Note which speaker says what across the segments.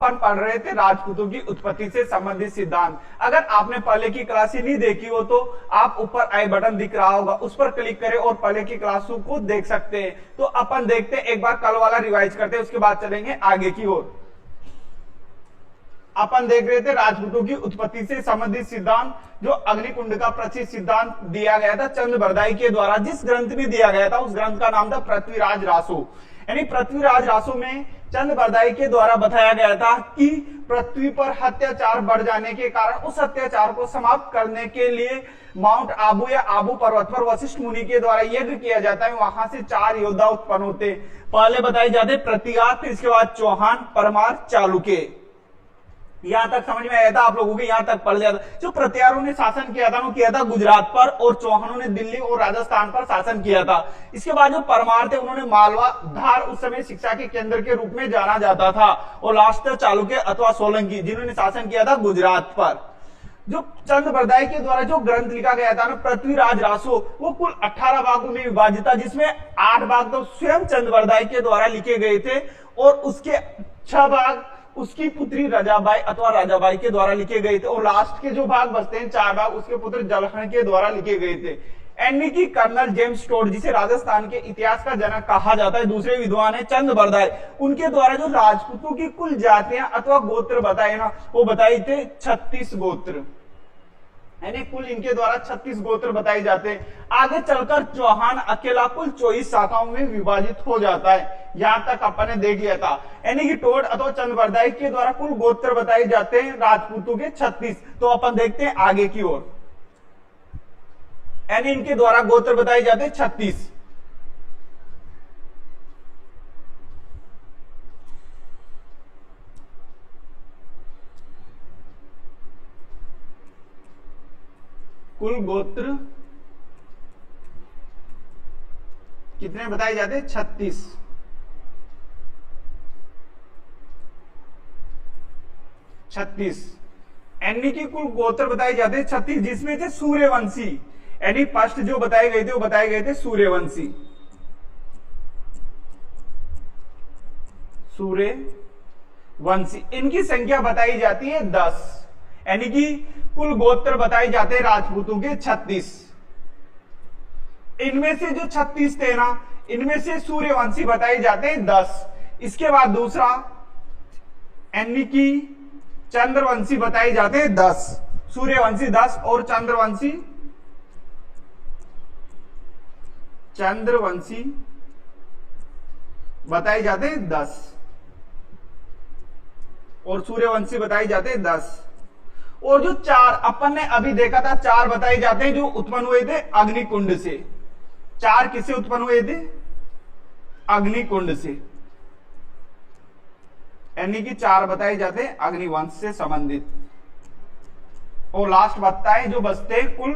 Speaker 1: अपन पढ़ रहे थे राजपूतों की उत्पत्ति से संबंधित सिद्धांत। अगर आपने पहले की क्लास ही नहीं देखी हो तो आप ऊपर आई बटन दिख रहा होगा, उस पर क्लिक करें और पहले की क्लासों को देख सकते हैं। तो अपन देखते हैं, एक बार कल वाला रिवाइज करते हैं, उसके बाद चलेंगे आगे की ओर। अपन देख रहे थे राजपूतों की उत्पत्ति से संबंधित सिद्धांत, जो अग्निकुंड का प्रसिद्ध सिद्धांत दिया गया था चंद बरदाई के द्वारा। जिस ग्रंथ में दिया गया था उस ग्रंथ का नाम था पृथ्वीराज रासो। यानी पृथ्वीराज रासो में चंद बरदाई के द्वारा बताया गया था कि पृथ्वी पर अत्याचार बढ़ जाने के कारण उस अत्याचार को समाप्त करने के लिए माउंट आबू या आबू पर्वत पर वशिष्ठ मुनि के द्वारा यज्ञ किया जाता है। वहां से 4 योद्धा उत्पन्न होते। पहले बताए जाते प्रतिघात, फिर इसके बाद चौहान, परमार, चालुक्य। यहां तक समझ में आया था आप लोगों के, यहां तक पढ़ लिया था। जो प्रत्यारों ने शासन किया था वो किया था गुजरात पर, और चौहानों ने दिल्ली और राजस्थान पर शासन किया था। इसके बाद जो परमार थे उन्होंने मालवा, धार उस समय शिक्षा के केंद्र के रूप में जाना जाता था, और लास्ट चालुक्य अथवा सोलंकी जिन्होंने शासन किया था गुजरात पर। जो चंद बरदाई के द्वारा जो ग्रंथ लिखा गया था ना पृथ्वीराज रासो, वो कुल 18 भागों में विभाजित था, जिसमें 8 भाग तो स्वयं चंद बरदाई के द्वारा लिखे गए थे, और उसके 6 भाग उसकी पुत्री रजाबाई अथवा राजाबाई के द्वारा लिखे गए थे, और लास्ट के जो भाग बचते हैं 4 भाग उसके पुत्र जलहण के द्वारा लिखे गए थे। एनवी की कर्नल जेम्स टोड, जिसे राजस्थान के इतिहास का जनक कहा जाता है, दूसरे विद्वान है चंद बरदाई। उनके द्वारा जो राजपूतों की कुल जातियां अथवा गोत्र बताए ना, वो बताए थे 36 गोत्र, यानी कुल इनके द्वारा 36 गोत्र बताए जाते हैं। आगे चलकर चौहान अकेला कुल 24 शाखाओं में विभाजित हो जाता है। यहां तक अपन ने देख लिया था। यानी कि टोड अथवा चंद बरदाई के द्वारा कुल गोत्र बताए जाते हैं राजपूतों के 36। तो अपन देखते हैं आगे की ओर। यानी इनके द्वारा गोत्र बताए जाते हैं 36। कुल गोत्र कितने बताए जाते हैं? 36। एनवी की कुल गोत्र बताए जाते हैं 36, जिसमें थे सूर्यवंशी। यानी फर्स्ट जो बताए गए थे वो बताए गए थे सूर्यवंशी। सूर्यवंशी इनकी संख्या बताई जाती है 10। यानी कि कुल गोत्र बताए जाते हैं राजपूतों के 36। इनमें से जो 36 थे ना, इनमें से सूर्यवंशी बताए जाते हैं 10। इसके बाद दूसरा यानी कि चंद्रवंशी बताए जाते हैं 10। सूर्यवंशी 10 और चंद्रवंशी बताए जाते हैं 10 और सूर्यवंशी बताए जाते हैं 10। और जो 4 अपन ने अभी देखा था, 4 बताए जाते हैं जो उत्पन्न हुए थे अग्निकुंड से। 4 किससे उत्पन्न हुए थे? अग्निकुंड से। यानी कि 4 बताए जाते हैं अग्निवंश से संबंधित। और लास्ट बचता है जो बचते हैं कुल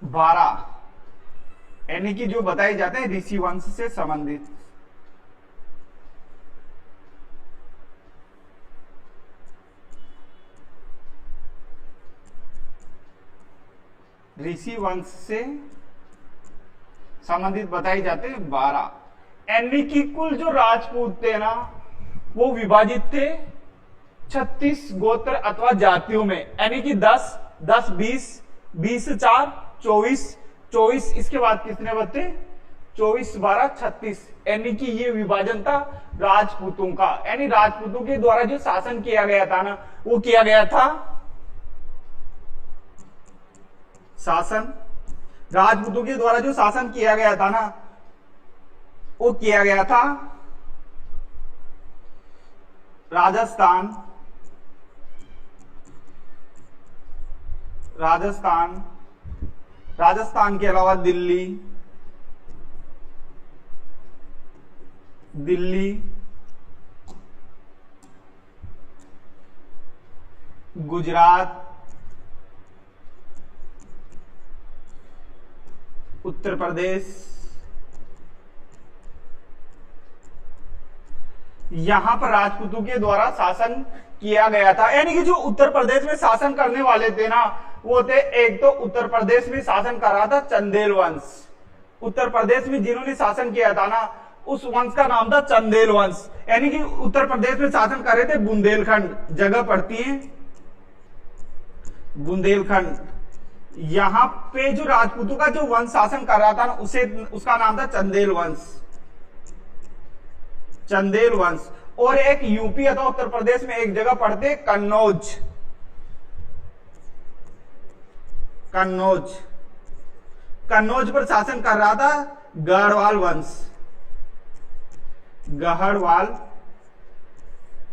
Speaker 1: 12, यानी कि जो बताए जाते हैं ऋषि वंश से संबंधित। ऋषि वंश से संबंधित बताए जाते हैं 12। यानी कि कुल जो राजपूत थे ना, वो विभाजित थे 36 गोत्र अथवा जातियों में। यानी कि 10, 10, 20, 20 4, 24, 24 इसके बाद कितने बचते? 24, 12, 36। यानी कि ये विभाजन था राजपूतों का। यानी राजपूतों के द्वारा जो शासन किया गया था ना, वो किया गया था राजपूतों के द्वारा जो शासन किया गया था ना, वो किया गया था राजस्थान के अलावा दिल्ली, गुजरात, उत्तर प्रदेश, यहां पर राजपूतों के द्वारा शासन किया गया था। यानी कि जो उत्तर प्रदेश में शासन करने वाले थे ना, वो थे, एक तो उत्तर प्रदेश में शासन कर रहा था चंदेल वंश। उत्तर प्रदेश में जिन्होंने शासन किया था ना, उस वंश का नाम था चंदेल वंश, यानी कि उत्तर प्रदेश में शासन कर रहे थे। बुंदेलखंड जगह पड़ती है, बुंदेलखंड। यहां पे जो राजपूतों का जो वंश शासन कर रहा था ना, उसे उसका नाम था चंदेल वंश, चंदेल वंश। और एक यूपी अथवा उत्तर प्रदेश में एक जगह पड़ते कन्नौज, कन्नौज, कन्नौज पर शासन कर रहा था गढ़वाल वंश, गढ़वाल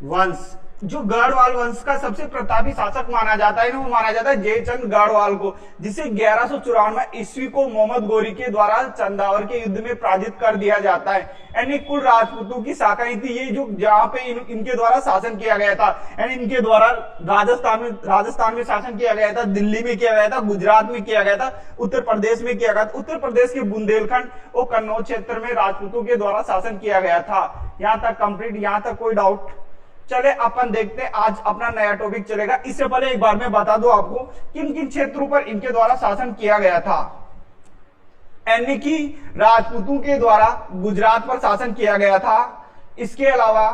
Speaker 1: वंश। जो गढ़वाल वंश का सबसे प्रतापी शासक माना जाता है, वो माना जाता है जयचंद गढ़वाल को, जिसे 1194 ईस्वी को मोहम्मद गोरी के द्वारा चंदावर के युद्ध में पराजित कर दिया जाता है। यानी कुल राजपूतों की शाखा थी ये, जो जहां पे इनके द्वारा शासन किया गया था। यानी इनके द्वारा राजस्थान में शासन किया गया था, दिल्ली में किया गया था, गुजरात में किया गया था, उत्तर प्रदेश में किया गया था। उत्तर प्रदेश के बुंदेलखंड और कन्नौज क्षेत्र में राजपूतों के द्वारा शासन किया गया था। यहां तक कंप्लीट, यहां तक कोई डाउट? चले अपन देखते हैं, आज अपना नया टॉपिक चलेगा। इससे पहले एक बार मैं बता दूं आपको किन किन क्षेत्रों पर इनके द्वारा शासन किया गया था। यानी कि राजपूतों के द्वारा गुजरात पर शासन किया गया था। इसके अलावा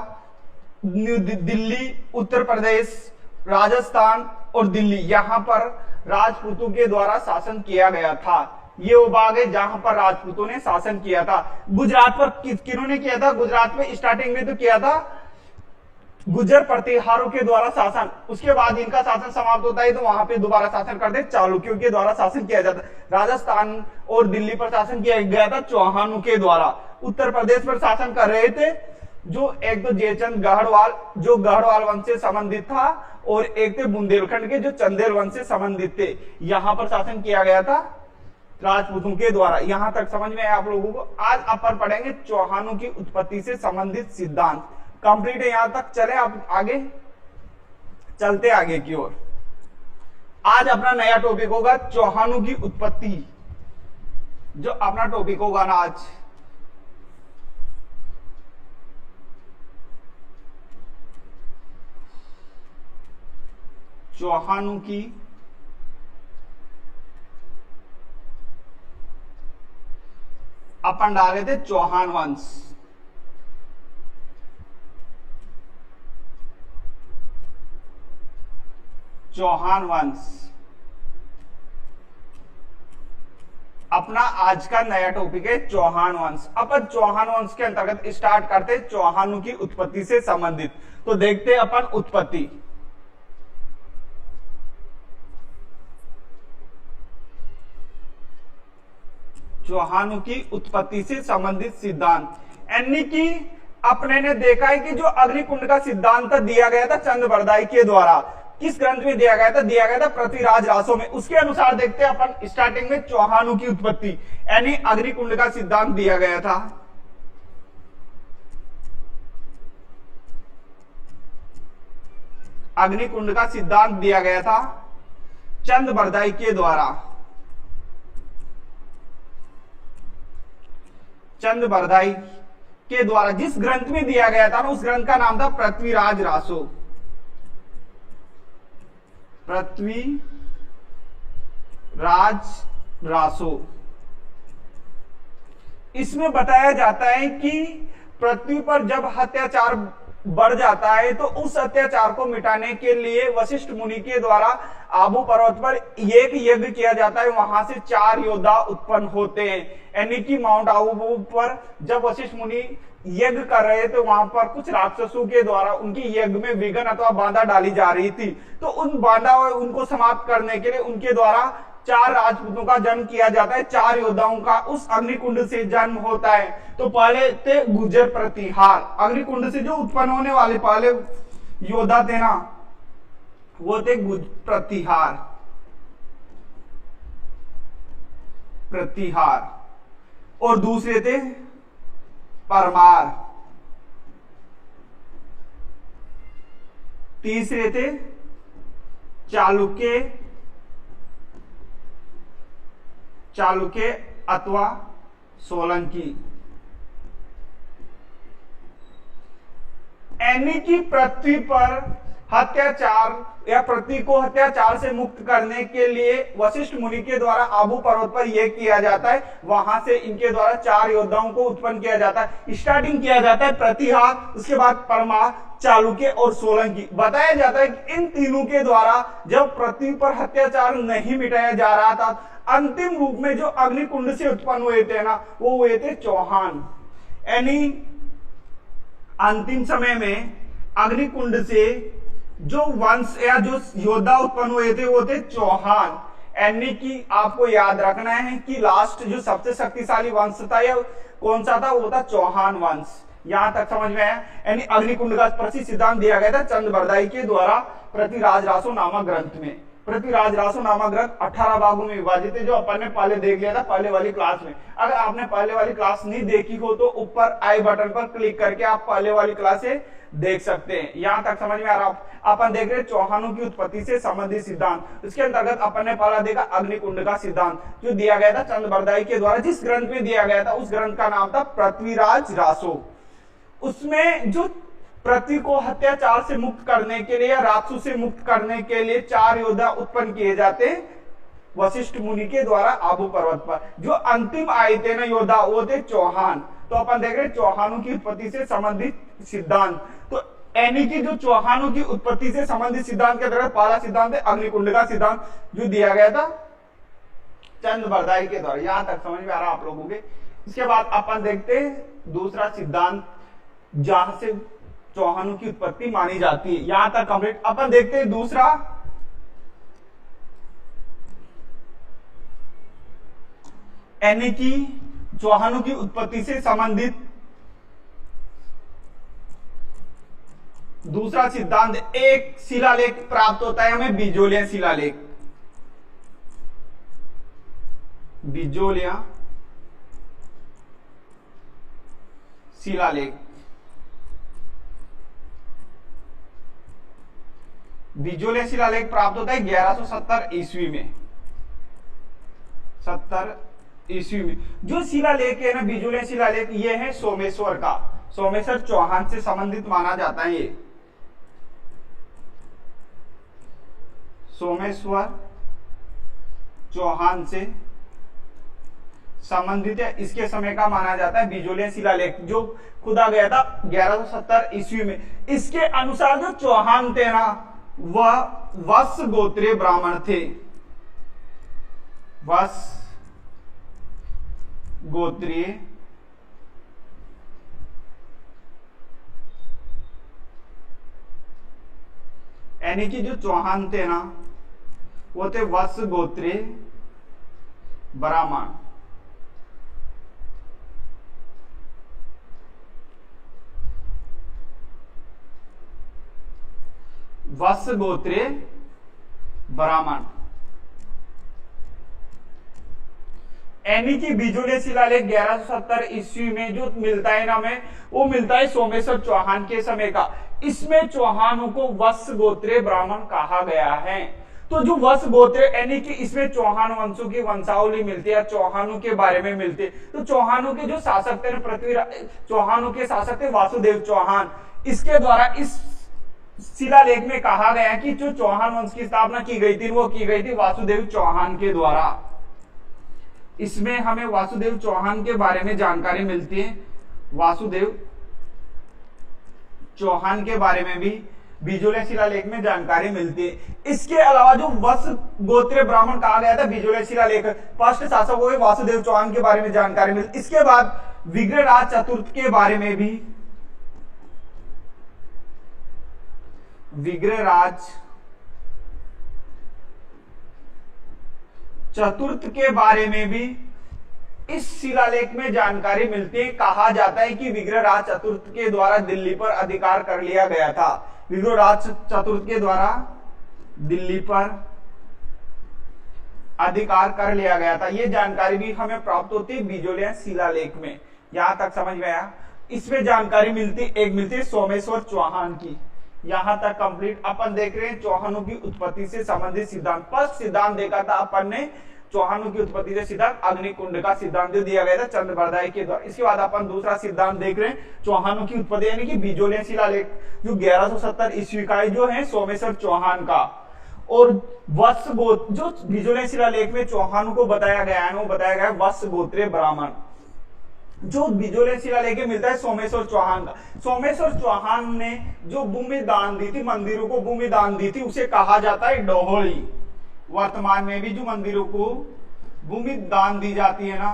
Speaker 1: दिल्ली, उत्तर प्रदेश, राजस्थान और दिल्ली, यहां पर राजपूतों के द्वारा शासन किया गया था। ये वो भाग है जहां पर राजपूतों ने शासन किया था। गुजरात पर किन्होंने किया था? गुजरात में स्टार्टिंग में तो किया था गुर्जर प्रतिहारों के द्वारा शासन। उसके बाद इनका शासन समाप्त होता है तो वहां पे दोबारा शासन करते चालुक्यों के द्वारा शासन किया जाता। राजस्थान और दिल्ली पर शासन किया गया था चौहानों के द्वारा। उत्तर प्रदेश पर शासन कर रहे थे जो एक तो जयचंद गढ़वाल, जो गढ़वाल वंश से संबंधित था, और एक थे बुंदेलखंड के जो चंदेल वंश से संबंधित थे। यहां पर शासन किया गया था राजपूतों के द्वारा। यहां तक समझ में आया आप लोगों को? आज अपन पढ़ेंगे चौहानों की उत्पत्ति से संबंधित सिद्धांत। कंप्लीट है यहां तक। चले अब आगे चलते आगे की ओर। आज अपना नया टॉपिक होगा चौहानों की उत्पत्ति, जो अपना टॉपिक होगा ना आज। चौहानों की अपन डाले थे चौहान वंश। चौहान वंश अपना आज का नया टॉपिक है चौहान वंश। अपन चौहान वंश के अंतर्गत स्टार्ट करते हैं चौहानों की उत्पत्ति से संबंधित। तो देखते हैं अपन उत्पत्ति। चौहानों की उत्पत्ति से संबंधित सिद्धांत, यानी कि अपने ने देखा है कि जो अग्निकुंड का सिद्धांत दिया गया था चंद्रबरदाई के द्वारा, किस ग्रंथ में दिया गया था? दिया गया था पृथ्वीराज रासो में। उसके अनुसार देखते हैं अपन स्टार्टिंग में चौहानों की उत्पत्ति, यानी अग्निकुंड का सिद्धांत दिया गया था। अग्निकुंड का सिद्धांत दिया गया था चंद्रबरदाई के द्वारा। चंद्रबरदाई के द्वारा जिस ग्रंथ में दिया गया था ना, उस ग्रंथ का नाम था पृथ्वीराज रासो। पृथ्वीराज रासो। इसमें बताया जाता है कि पृथ्वी पर जब अत्याचार बढ़ जाता है तो उस अत्याचार को मिटाने के लिए वशिष्ठ मुनि के द्वारा आबू पर्वत पर एक यज्ञ किया जाता है। वहां से 4 योद्धा उत्पन्न होते हैं। यानी कि माउंट आबू पर जब वशिष्ठ मुनि यज्ञ कर रहे थे, वहां पर कुछ राक्षसों के द्वारा उनकी यज्ञ में विघ्न अथवा बाधा डाली जा रही थी। तो उन बाधा उनको समाप्त करने के लिए उनके द्वारा 4 राजपूतों का जन्म किया जाता है। 4 योद्धाओं का उस अग्निकुंड से जन्म होता है। तो पहले थे गुर्जर प्रतिहार। अग्निकुंड से जो उत्पन्न होने वाले पहले योद्धा थे ना, वो थे प्रतिहार। प्रतिहार। और दूसरे थे परमार। तीसरे थे चालुक्य, चालुक्य अथवा सोलंकी। यानी कि पृथ्वी पर हत्याचार या पृथ्वी को हत्याचार से मुक्त करने के लिए वशिष्ठ मुनि के द्वारा आबू पर्वत पर यह किया जाता है। वहां से इनके द्वारा 4 योद्धाओं को उत्पन्न किया जाता है। स्टार्टिंग किया जाता है प्रतिहार, उसके बाद परमार, चालुक्य और सोलंकी। बताया जाता है कि इन तीनों के द्वारा जब पृथ्वी पर अत्याचार नहीं मिटाया जा रहा था, अंतिम रूप में जो अग्निकुंड से उत्पन्न हुए थे ना, वो हुए थे चौहान। यानी अंतिम समय में अग्निकुंड से जो वंश या जो योद्धा उत्पन्न हुए थे वो थे चौहान। यानी कि आपको याद रखना है कि लास्ट जो सबसे शक्तिशाली वंश था या कौन सा था, वो था चौहान वंश। यहां तक समझ में आया। यानी अग्निकुंड का प्रसिद्ध सिद्धांत दिया गया था चंद्रबरदाई के द्वारा पृथ्वीराज रासो नामक ग्रंथ में। पृथ्वीराज रासो नामक ग्रंथ 18 भागों में विभाजित है, जो अपन ने पहले देख लिया था पहले वाली क्लास में। अगर आपने पहले वाली क्लास नहीं देखी हो तो ऊपर आई बटन पर क्लिक करके आप पहले वाली क्लासे देख सकते हैं। यहां तक समझ में आ रहा। अपन देख रहे चौहानों की उत्पत्ति से संबंधित सिद्धांत। इसके अंतर्गत अपन ने पहला देखा अग्निकुंड का सिद्धांत, जो दिया गया था चंद्रबरदाई के द्वारा। जिस ग्रंथ में दिया गया था उस ग्रंथ का नाम था पृथ्वीराज रासो। उसमें जो पृथ्वी को अत्याचार से मुक्त करने के लिए या राक्षसों से मुक्त करने के लिए 4 योद्धा उत्पन्न किए जाते हैं वशिष्ठ मुनि के द्वारा आबू पर्वत पर। जो अंतिम आए थे ना योद्धा, वो थे चौहान। तो अपन देख रहे चौहानों की उत्पत्ति से संबंधित सिद्धांत। तो यानी कि जो चौहानों की उत्पत्ति से संबंधित सिद्धांत के अंतर्गत पहला सिद्धांत है अग्निकुंड का सिद्धांत, जो दिया गया था चंद्रबरदाई के द्वारा। यहां तक समझ में आ रहा आप लोगों के। इसके बाद अपन देखते हैं दूसरा सिद्धांत जहां से चौहानों की उत्पत्ति मानी जाती है। यहां तक कंप्लीट। अपन देखते हैं दूसरा, यानी कि चौहानों की उत्पत्ति से संबंधित दूसरा सिद्धांत। एक शिलालेख प्राप्त होता है हमें, बिजोलिया शिलालेख। बिजोलिया शिलालेख। बिजोलिया शिलालेख प्राप्त होता है 1170 ईस्वी में। 70 ईस्वी में जो शिलालेख है ना, बिजोलिया शिलालेख, ये है सोमेश्वर का। सोमेश्वर चौहान से संबंधित माना जाता है। ये सोमेश्वर चौहान से संबंधित है, इसके समय का माना जाता है बिजोलिया शिलालेख, जो खुदा गया था 1170 ईस्वी में। इसके अनुसार जो चौहान थे ना, वह वत्स गोत्रीय ब्राह्मण थे। वत्स गोत्रीय यानी कि जो चौहान थे ना, वो थे वत्स गोत्रीय ब्राह्मण। वत्स गोत्रीय ब्राह्मण। यानी कि बिजोलिया शिलालेख 1170 ईस्वी में जो मिलता है ना हमें, वो मिलता है सोमेश्वर चौहान के समय का। इसमें चौहानों को वत्स गोत्रीय ब्राह्मण कहा गया है। तो जो वत्स गोत्र यानी कि इसमें चौहान वंशों की वंशावली मिलती है, चौहानों के बारे में मिलती है। तो चौहानों के जो शासक थे पृथ्वीराज, चौहानों के शासक थे वासुदेव चौहान। इसके द्वारा इस शिलालेख में कहा गया कि जो चौहान वंश की स्थापना की गई थी, वो की गई थी वासुदेव चौहान के द्वारा। इसमें हमें वासुदेव चौहान के बारे में जानकारी मिलती है। वासुदेव चौहान के बारे में भी बिजोलिया शिलालेख में जानकारी मिलती है। इसके अलावा जो वत्स गोत्रीय ब्राह्मण कहा गया था बिजोलिया शिलालेख, फर्स्ट शासक हुए वासुदेव चौहान के बारे में जानकारी मिलती। इसके बाद विग्रहराज चतुर्थ के बारे में भी, विग्रहराज चतुर्थ के बारे में भी इस शिलालेख में जानकारी मिलती है। कहा जाता है कि विग्रहराज चतुर्थ के द्वारा दिल्ली पर अधिकार कर लिया गया था। विग्रहराज चतुर्थ के द्वारा दिल्ली पर अधिकार कर लिया गया था। यह जानकारी भी हमें प्राप्त होती है बिजोलिया शिलालेख में। यहां तक समझ में आया। इसमें जानकारी मिलती, एक मिलती है सोमेश्वर चौहान की। यहां तक कंप्लीट। अपन देख रहे हैं चौहानों की उत्पत्ति से संबंधित सिद्धांत। फर्स्ट सिद्धांत देखा था अपन ने चौहानों की उत्पत्ति से सिद्धांत अग्निकुंड का सिद्धांत दिया गया था चंद बरदाई के द्वारा। इसके बाद अपन दूसरा सिद्धांत देख रहे हैं चौहानों की उत्पत्ति यानी कि बिजोलियन शिलालेख जो 1170 ईस्वी का जो है सोमेश्वर चौहान का, और वत्स गोत्र जो बिजोलियन शिलालेख में चौहानों को बताया गया है वो बताया गया है वत्स गोत्रीय ब्राह्मण। जो बिजोलियन शिलालेख में मिलता है सोमेश्वर चौहान का। सोमेश्वर चौहान ने जो भूमि दान दी थी, मंदिरों को भूमि दान दी थी, उसे कहा जाता है डोहली। वर्तमान में भी जो मंदिरों को भूमि दान दी जाती है ना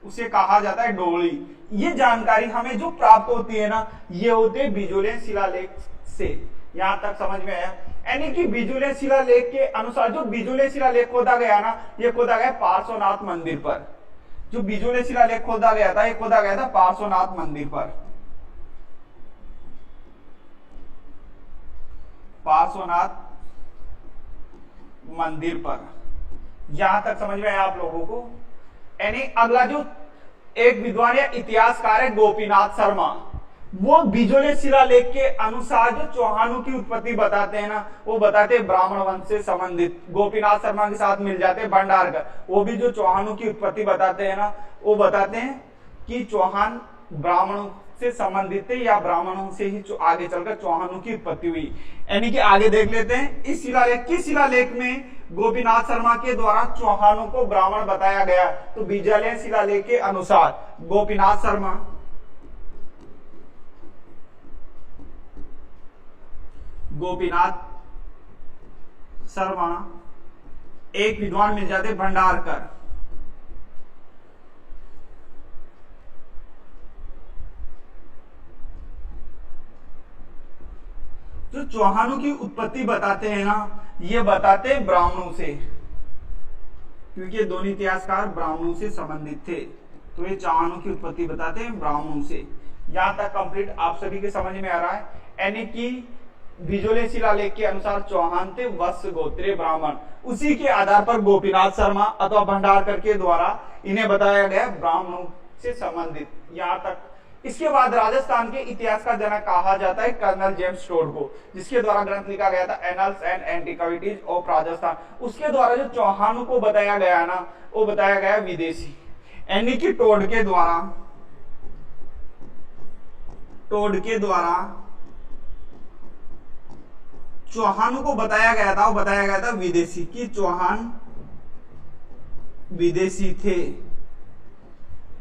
Speaker 1: उसे कहा जाता है डोहली। ये जानकारी हमें जो प्राप्त होती है ना ये होते हैं बिजोलियन शिलालेख से। यहां तक समझ में आया? यानी कि बिजोलियन शिलालेख के अनुसार जो बिजोलियन शिलालेख खोदा गया ना ये खोदा गया पार्श्वनाथ मंदिर पर। जो बिजोलियन शिलालेख खोदा गया था ये खोदा गया था पार्श्वनाथ मंदिर पर। पार्श्वनाथ मंदिर पर। यहां तक समझ में आया आप लोगों को? यानी अगला जो एक विद्वान या इतिहासकार है गोपीनाथ शर्मा, वो बिजोलियन शिलालेख के अनुसार जो चौहानों की उत्पत्ति बताते हैं ना वो बताते हैं ब्राह्मण वंश से संबंधित। गोपीनाथ शर्मा के साथ मिल जाते हैं भंडारकर, वो भी जो चौहानों की उत्पत्ति बताते हैं ना वो बताते हैं कि चौहान ब्राह्मणों से संबंधित थे या ब्राह्मणों से ही आगे चलकर चौहानों की उत्पत्ति हुई। यानी कि आगे देख लेते हैं इस शिलालेख किस शिलालेख में गोपीनाथ शर्मा के द्वारा चौहानों को ब्राह्मण बताया गया। तो बिजोलियन शिलालेख के अनुसार गोपीनाथ शर्मा एक विद्वान मिल जाते भंडारकर, जो चौहानों की उत्पत्ति बताते हैं ना ये बताते हैं ब्राह्मणों से, क्योंकि ये दोनों इतिहासकार ब्राह्मणों से संबंधित थे। तो ये चौहानों की उत्पत्ति बताते हैं ब्राह्मणों से। यहां तक कंप्लीट आप सभी के समझ में आ रहा है? यानी कि बिजोलियन शिलालेख के अनुसार चौहान थे वत्स गोत्रीय ब्राह्मण, उसी के आधार पर गोपीनाथ शर्मा अथवा भंडारकर के द्वारा इन्हें बताया गया ब्राह्मणों से संबंधित। यहां तक इसके बाद राजस्थान के इतिहास का जनक कहा जाता है कर्नल जेम्स टोड को, जिसके द्वारा ग्रंथ लिखा गया था annuls and antiquities of Rajasthan. उसके द्वारा जो चौहानों को बताया गया ना वो बताया गया विदेशी, यानी कि टोड के द्वारा चौहानों को बताया गया था, वो बताया गया था विदेशी, कि चौहान विदेशी थे।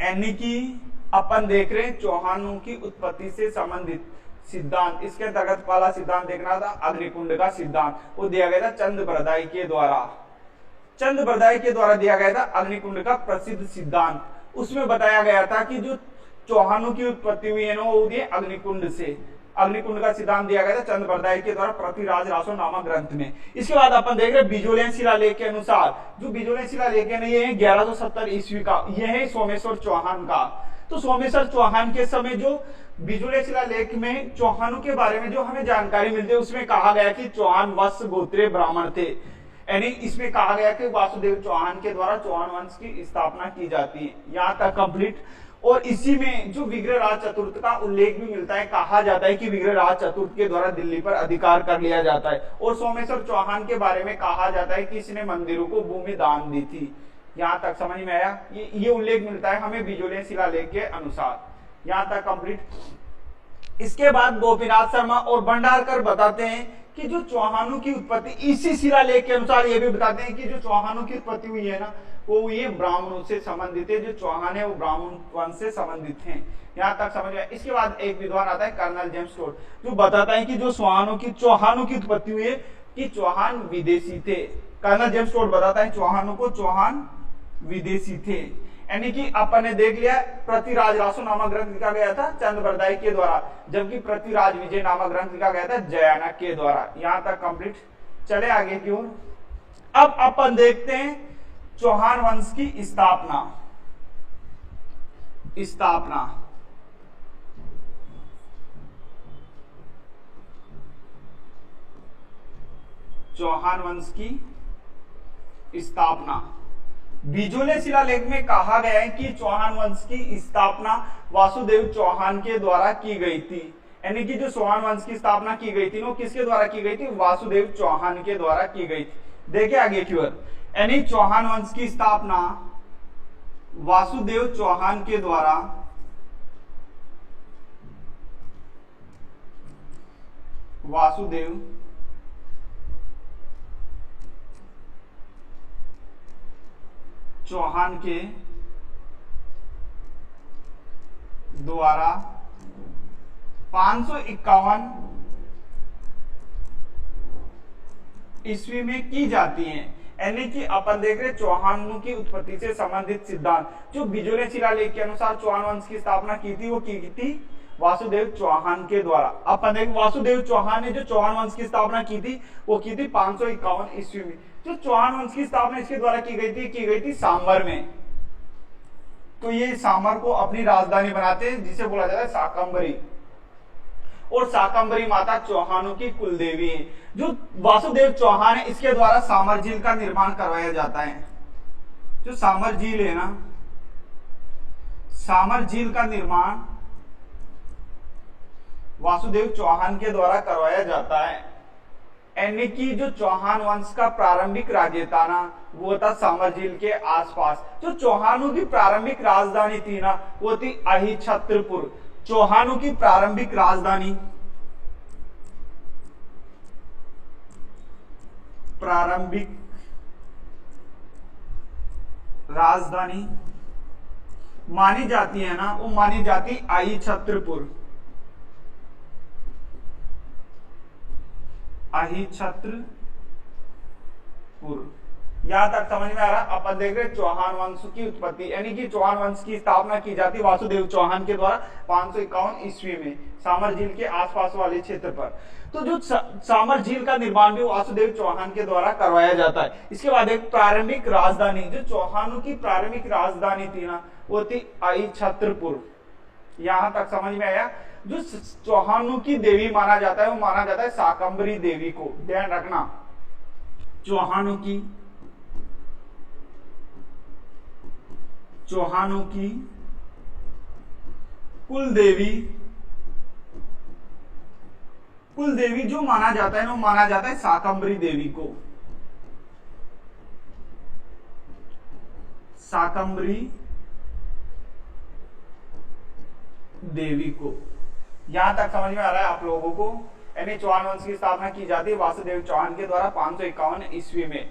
Speaker 1: यानी कि अपन देख रहे हैं चौहानों की उत्पत्ति से संबंधित सिद्धांत। इसके अंतर्गत पहला सिद्धांत देखना था अग्निकुंड का सिद्धांत, वो दिया गया था चंद बरदाई के द्वारा दिया गया था अग्निकुंड का प्रसिद्ध सिद्धांत। उसमें बताया गया था कि जो चौहानों की उत्पत्ति हुई है ना वो हुई है अग्निकुंड से। अग्निकुंड का सिद्धांत दिया गया था चंद बरदाई के द्वारा पृथ्वीराज रासो नामक ग्रंथ में। इसके बाद अपन देख रहे बिजोलियन शिलालेख के अनुसार, जो बिजोलियन शिलालेख है ये है 1170 ईस्वी का, यह है सोमेश्वर चौहान का। तो सोमेश्वर चौहान के समय जो बिजोलियन शिलालेख में चौहानों के बारे में जो हमें जानकारी मिलती है उसमें कहा गया कि चौहान वत्स गोत्रीय ब्राह्मण थे। यानी इसमें कहा गया कि वासुदेव चौहान के द्वारा चौहान वंश की स्थापना की जाती है। यहाँ तक कंप्लीट। और इसी में जो विग्रहराज चतुर्थ का उल्लेख भी मिलता है, कहा जाता है कि विग्रहराज चतुर्थ के द्वारा दिल्ली पर अधिकार कर लिया जाता है। और सोमेश्वर चौहान के बारे में कहा जाता है कि इसने मंदिरों को भूमि दान दी थी। यहां तक समझ में आया? ये उल्लेख मिलता है हमें बिजोलियन शिलालेख के अनुसार। यहां तक कंप्लीट। इसके बाद गोपीनाथ शर्मा और भंडारकर बताते हैं कि जो चौहानों की उत्पत्ति इसी शिलालेख के अनुसार ये भी बताते हैं कि जो चौहानों की उत्पत्ति हुई है ना वो ये ब्राह्मणों से संबंधित है। जो चौहान है वो ब्राह्मण वंश से संबंधित हैं। यहाँ तक समझ में। इसके बाद एक विद्वान आता है कर्नल जेम्स टोड, जो बताता है कि जो चौहानों की उत्पत्ति हुई है कि चौहान विदेशी थे। कर्नल जेम्स टोड बताता है चौहानों को चौहान विदेशी थे। यानी कि अपन ने देख लिया पृथ्वीराज रासो नामक ग्रंथ लिखा गया था चंद बरदाई के द्वारा, जबकि पृथ्वीराज विजय नामक ग्रंथ लिखा गया था जयानक के द्वारा। यहां तक कंप्लीट। चले आगे की ओर। अब अपन देखते हैं चौहान वंश की स्थापना। चौहान वंश की स्थापना बिजोलियन शिलालेख में कहा गया है कि चौहान वंश की स्थापना वासुदेव चौहान के द्वारा की गई थी। यानी कि जो चौहान वंश की स्थापना की गई थी वो किसके द्वारा की गई थी? वासुदेव चौहान के द्वारा की गई थी। देखिए आगे की ओर। यानी चौहान वंश की स्थापना वासुदेव चौहान के द्वारा वासुदेव चौहान के द्वारा 551 ईस्वी में की जाती है। यानी कि अपन देख रहे चौहानों की उत्पत्ति से संबंधित सिद्धांत जो बिजोले शिलालेख के अनुसार चौहान वंश की स्थापना की थी वो की थी वासुदेव चौहान के द्वारा। अपन देख वासुदेव चौहान ने जो चौहान वंश की स्थापना की थी वो की थी 551 ईस्वी में। जो चौहान वंश की स्थापना इसके द्वारा की गई थी सांबर में। तो ये सांबर को अपनी राजधानी बनाते हैं जिसे बोला जाता है शाकंभरी, और शाकंभरी माता चौहानों की कुलदेवी है। जो वासुदेव चौहान है इसके द्वारा सामर झील का निर्माण करवाया जाता है। जो सामर झील है ना, सामर झील का निर्माण वासुदेव चौहान के द्वारा करवाया जाता है। यानी कि जो चौहान वंश का प्रारंभिक राज्य था ना वो था सामर झील के आसपास। जो चौहानों की प्रारंभिक राजधानी थी ना वो थी अहिछत्रपुर। चौहानों की प्रारंभिक राजधानी मानी जाती है ना वो मानी जाती अहिछत्रपुर। यहां तक समझ में आ रहा। अपन देख रहे चौहान वंश की उत्पत्ति यानी कि चौहान वंश की स्थापना की जाती वासुदेव चौहान के द्वारा 551 ईस्वी में सामर झील के आसपास वाले क्षेत्र पर। तो जो सामर झील का निर्माण भी वासुदेव चौहान के द्वारा करवाया जाता है। इसके बाद एक प्रारंभिक राजधानी जो चौहानों की प्रारंभिक राजधानी थी ना वो थी अहिछत्रपुर। यहां तक समझ में आया। जो चौहानों की देवी माना जाता है वो माना जाता है शाकंभरी देवी को। ध्यान रखना चौहानों की कुलदेवी जो माना जाता है वो माना जाता है शाकंभरी देवी को। शाकंभरी देवी को। यहां तक समझ में आ रहा है आप लोगों को। यानी चौहान वंश की स्थापना की जाती है वासुदेव चौहान के द्वारा 551 ईस्वी में।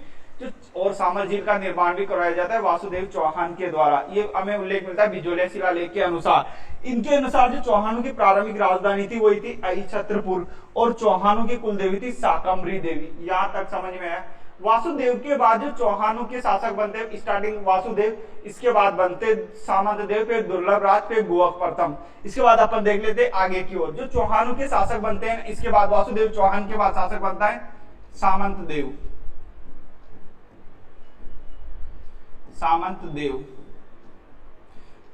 Speaker 1: और सामर झील का निर्माण भी करवाया जाता है वासुदेव चौहान के द्वारा। ये हमें उल्लेख मिलता है बिजोलिया शिलालेख के अनुसार। इनके अनुसार जो चौहानों की प्रारंभिक राजधानी थी वही थी अहिछत्रपुर और चौहानों की कुलदेवी थी शाकंभरी देवी। यहां तक समझ में आया। वासुदेव के बाद जो चौहानों के शासक बनते स्टार्टिंग वासुदेव, इसके बाद बनते सामंत देव, फिर दुर्लभ राज, फिर गोवक प्रथम। इसके बाद अपन देख लेते आगे की ओर। जो चौहानों के शासक बनते हैं इसके बाद वासुदेव चौहान के बाद शासक बनता है सामंत देव।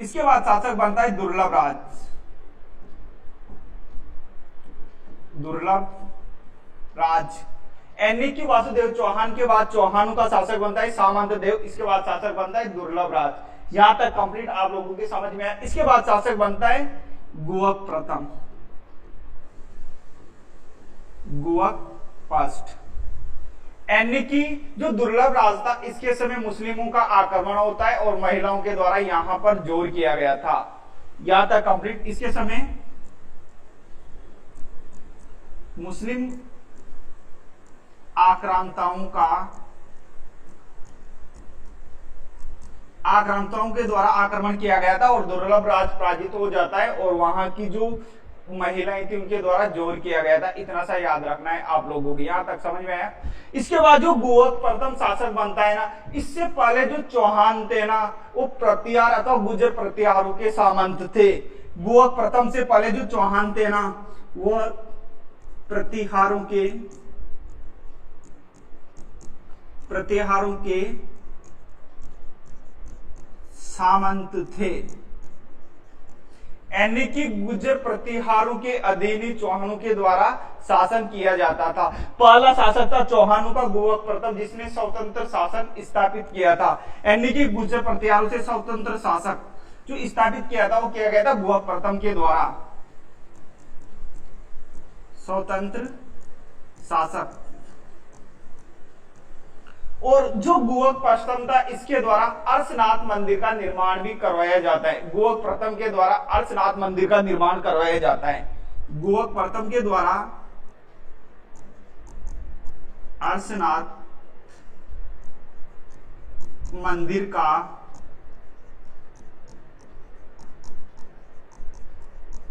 Speaker 1: इसके बाद शासक बनता है दुर्लभ राज। यानी कि वासुदेव चौहान के बाद चौहानों का शासक बनता है सामंत देव। इसके बाद शासक बनता है दुर्लभ राज। यहां तक कंप्लीट आप लोगों के समझ में आया। इसके बाद शासक बनता है गोवक प्रथम, गोवक फर्स्ट। यानी कि जो दुर्लभ राज था इसके समय मुस्लिमों का आक्रमण होता है और महिलाओं के द्वारा यहां पर जोर किया गया था। यहां तक कंप्लीट। इसके समय मुस्लिम आक्रांताओं के द्वारा आक्रमण किया गया था और दुर्लभ राज पराजित हो जाता है और वहां की जो महिलाएं थी उनके द्वारा जोर किया गया था। इतना सा याद रखना है आप लोगों को। यहां तक समझ में आया। इसके बाद जो गोवक प्रथम शासक बनता है ना, इससे पहले जो चौहान थे ना वो प्रतिहार अथवा गुर्जर प्रतिहारों के सामंत थे। गोवक प्रथम से पहले जो चौहान थे ना वो प्रतिहारों के सामंत थे। यानी कि गुर्जर प्रतिहारों के अधीन चौहानों के द्वारा शासन किया जाता था। पहला शासक था चौहानों का गोवक प्रथम जिसने स्वतंत्र शासन स्थापित किया था। यानी कि गुर्जर प्रतिहारों से स्वतंत्र शासक जो स्थापित किया था वो किया गया था गोवक प्रथम के द्वारा। स्वतंत्र शासक और जो गुहक प्रथम था इसके द्वारा अर्शनाथ मंदिर का निर्माण भी करवाया जाता है। गुहक प्रथम के द्वारा अर्शनाथ मंदिर का निर्माण करवाया जाता है। गुहक प्रथम के द्वारा अर्शनाथ मंदिर का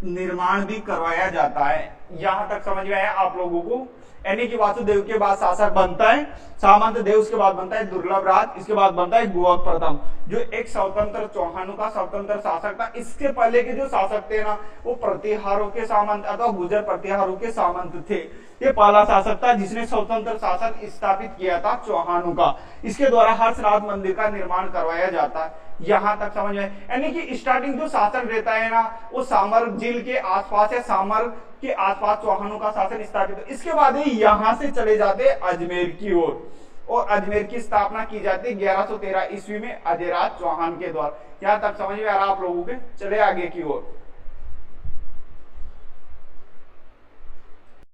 Speaker 1: निर्माण भी करवाया जाता है। यहां तक समझ में आया आप लोगों को? यानी कि वासुदेव के बाद शासक बनता है सामंत देव, उसके बाद बनता है दुर्लभ राज, इसके बाद बनता है गुहक प्रथम, जो एक स्वतंत्र चौहानों का स्वतंत्र शासक था। इसके पहले के जो शासक थे ना वो प्रतिहारों के सामंत अथवा गुर्जर प्रतिहारों के सामंत थे। ये पहला शासक था जिसने स्वतंत्र शासन स्थापित किया था चौहानों का। इसके द्वारा हर्षनाथ मंदिर का निर्माण करवाया जाता है। यहां तक समझ में, यानी कि स्टार्टिंग जो शासन रहता है ना वो सामर झील के आसपास या सामर के आसपास चौहानों का शासन स्थापित। इसके बाद यहां से चले जाते अजमेर की ओर और अजमेर की स्थापना की जाती 1113 ईस्वी में अजयराज चौहान के द्वारा। यहां तक समझ में आ रहा आप लोगों के? चले आगे की ओर।